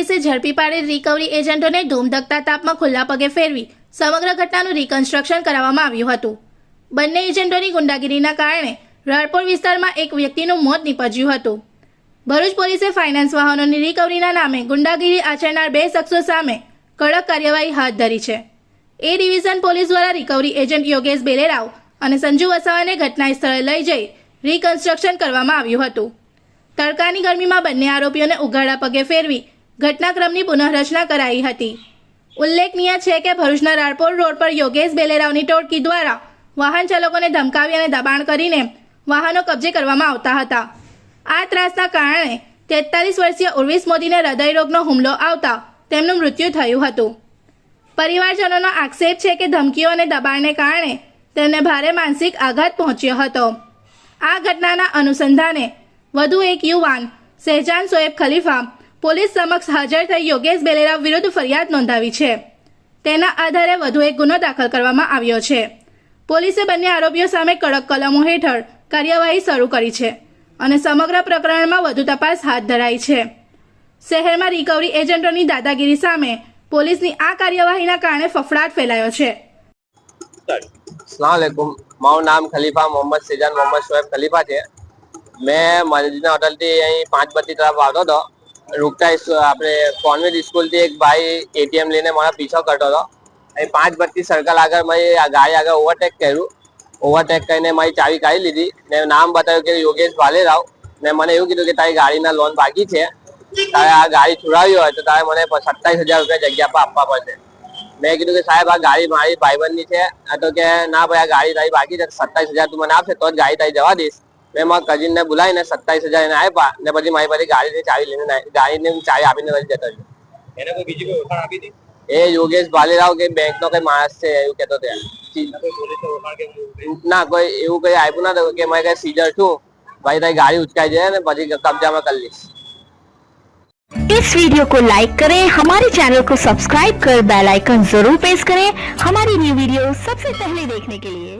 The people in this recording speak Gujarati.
પોલીસે ઝડપી પાડેલ રિકવરી એજન્ટોને ધૂમધકતા તાપમાં ખુલ્લા પગે ફેરવી સમગ્ર ઘટનાનું રિકન્સ્ટ્રક્શન કરાવવામાં આવ્યું હતું। બંને એજન્ટોની ગુંડાગીરીના કારણે રાળપોર વિસ્તારમાં એક વ્યક્તિનું મોત નીપજ્યું હતું। ભરૂચ પોલીસે ફાઇનાન્સ વાહનોની રિકવરીના નામે ગુંડાગીરી આચરનાર 2 શખ્સો સામે કડક કાર્યવાહી હાથ ધરી છે। એ ડિવિઝન પોલીસ દ્વારા રિકવરી એજન્ટ યોગેશ બેલેરાવ અને સંજુ વસાવાને ઘટના સ્થળે લઈ જઈ રિકન્સ્ટ્રક્શન કરવામાં આવ્યું હતું। તડકાની ગરમીમાં બંને આરોપીઓને ઉઘાડા પગે ફેરવી ઘટનાક્રમની પુનઃરચના કરાઈ હતી। ઉલ્લેખનીય છે કે ભરૂચના રાળપોર રોડ પર યોગેશ બેલેરાવની ટોળકી દ્વારા વાહન ચાલકોને ધમકાવી અને દબાણ કરીને વાહનો કબજે કરવામાં આવતા હતા। આ ત્રાસના કારણે 43 વર્ષીય ઉર્વિશ મોદીને હૃદયરોગનો હુમલો આવતા તેમનું મૃત્યુ થયું હતું। પરિવારજનોનો આક્ષેપ છે કે ધમકીઓ અને દબાણને કારણે તેમને ભારે માનસિક આઘાત પહોંચ્યો હતો। આ ઘટનાના અનુસંધાને વધુ એક યુવાન શહેજાન શોએબ ખલીફા પોલીસ સમક્ષ હાજર થઈ યોગેશ બેલેરાવ વિરુદ્ધ ફરિયાદ નોંધાવી છે। તેના આધારે વધુ એક ગુનો દાખલ કરવામાં આવ્યો છે। પોલીસે બંને આરોપીઓ સામે કડક કલમો હેઠળ કાર્યવાહી શરૂ કરી છે અને સમગ્ર પ્રકરણમાં વધુ તપાસ હાથ ધરાઈ છે। શહેરમાં રિકવરી એજન્ટોની દાદાગીરી સામે પોલીસની આ કાર્યવાહીના કારણે ફફડાટ ફેલાયો છે। अस्सलाम वालेकुम, મારું નામ ખલીફા મોહમ્મદ શેજાન મોહમ્મદ શોએબ ખલીફા છે। मैं मदीना होटल થી અહીં 5 બત્તી તરફ આવતો હતો। રૂકતા આપણે કોન્વેન્ટ સ્કૂલથી એક ભાઈ એટીએમ લઈને મારા પીછો કરતો હતો। અહીં 5 બત્તી સર્કલ આગળ મેં ગાડી આગળ ઓવરટેક કર્યું। ઓવરટેક કરીને મારી ચાવી કાઢી લીધી ને નામ બતાવ્યું કે યોગેશ ભાલેરાવ ને મને એવું કીધું કે તારી ગાડીના લોન બાકી છે, તારે આ ગાડી છુડાવી હોય તો તારે મને 27,000 રૂપિયા જગ્યા પર આપવા પડશે। મેં કીધું કે સાહેબ આ ગાડી મારી ભાઈબંધની છે। તો કે ના ભાઈ આ ગાડી તારી બાકી છે, 27,000 તું મને આપશે તો જ ગાડી તારી જવા દઈશ। મેં મારા કઝિનને બોલાવીને 27,000 એને આપ્યા ને પછી મારી પાસે ગાડીની ચાવી લઈને ગાડીની ચાવી આપીને પછી જતો રહ્યો। એને કોઈ બીજી કોઈ ઓળખાણ આપી હતી? એ યોગેશ ભાલેરાવ કે બેંકનો કઈ માણસ છે એવું કહેતો હતો। ના કોઈ એવું કઈ આપ્યું ના કે મેં કઈ સીઝર છું ભાઈ તારી गाड़ी उचकाई जाए ना પછી कब्जा में कर लीस। इस वीडियो को लाइक करें, हमारे चैनल को सब्सक्राइब कर बेल आइकन जरूर प्रेस करें हमारी न्यू वीडियो सबसे पहले देखने के लिए।